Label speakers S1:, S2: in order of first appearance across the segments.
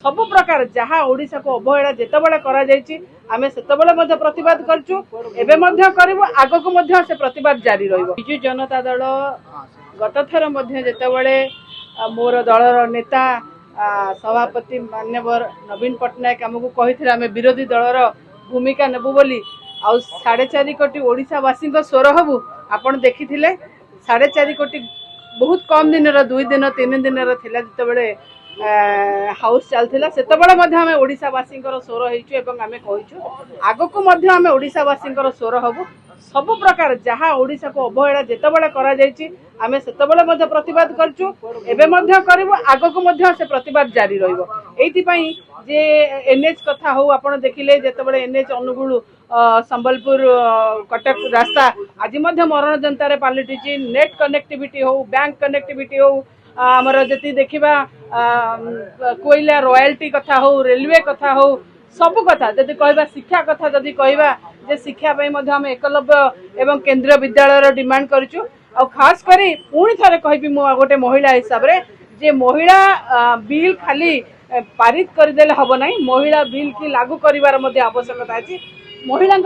S1: सब प्रकार जहाँ ओडिशा को अवहेला जितेबाला आमे सेतेबाला प्रतिवाद करचु एबे मध्य करिवु आगकु मध्य से प्रतिवाद जारी रहिबो। बिजु जनता दल गत थर मध्य जितेबाला मोर दलर नेता सभापति मान्यवर नवीन पट्टनायक आमको कही आम विरोधी दलर भूमिका नेबु बोली आ 4.5 कोटी ओडिशावासी स्वर हबु आपण देखिथिले 4.5 कोटी बहुत कम दिन 2 दिन 3 दिन थिला जितेबाला हाउस चलता से आम ओडावासी स्वर होइछु आगकू आम ओडावासी स्वर हबु सब प्रकार जहाँ ओडिशा को अवहेला जितेबाला आमे सेतेबाला प्रतिवाद करचु एबे मध्य करिवु आगकू से प्रतिवाद जारी रहिबो। एइथिपई जे एनएच कथा हो आपण देखिले जेतेबाला एनएच अनुगुल संबलपुर कटक रास्ता आज मरण जनतार पलटि नेट कनेक्टिविटी हो बैंक कनेक्टिविटी हो आमर जति देखिबा कोयला रॉयल्टी कथा हो रेलवे कथा हो सब कथा जदि कहबा शिक्षा कथा जदि कहबा जे शिक्षा पई मध्ये हम एकलव्य एवं केंद्रीय विद्यालय डिमांड करिछु आ खास करी पुणी थरे कहबी मो गोटे महिला हिसाब रे जे महिला बिल खाली पारित करदेले हबो नाही महिला बिल की लागू करिवार मध्ये आवश्यकता अछि महिला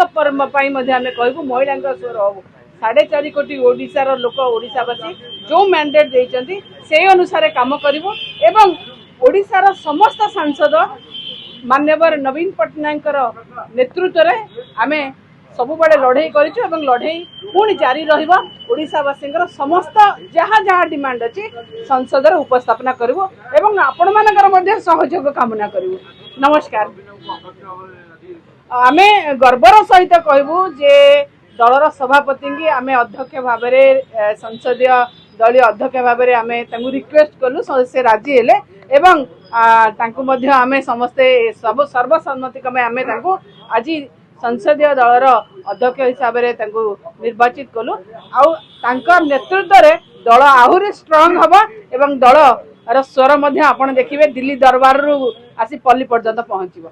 S1: पई मध्ये हम कहबू महिला स्वर हबो 4.5 कोटी ओडिशार लोक ओडिशावासी जो मैंडेट देइचंती से अनुसार काम करिवो एवं ओडिशार समस्त सांसद मान्यवर नवीन पट्टनायक नेतृत्व रे आमे सबु बड़े लड़ाई करिछु एवं लड़ाई पुणी जारी रहिबा ओडिशावासी समस्त जहाँ जहाँ डिमांड अछि संसद रे उपस्थापना करिवो एवं आपण मानकर मध्ये सहयोग कामना करिवो। नमस्कार। आमे गर्वर सहित कहबू जे दलर सभापति की आमे अध्यक्ष भाव संसदीय दलीय अध्यक्ष भाव आमे रिक्वेस्ट कलु से राजी हेले एवं आमे समस्ते सब सर्वसम्मति क्रमे आमे आज संसदीय दलर अध्यक्ष हिसाब से निर्वाचित कलु आ नेतृत्व रे दल आहुरी स्ट्रांग हबा एवं दल स्वर आपण देखिए दिल्ली दरबार रु आसी पल्ली पर्यंत पहुंचबो।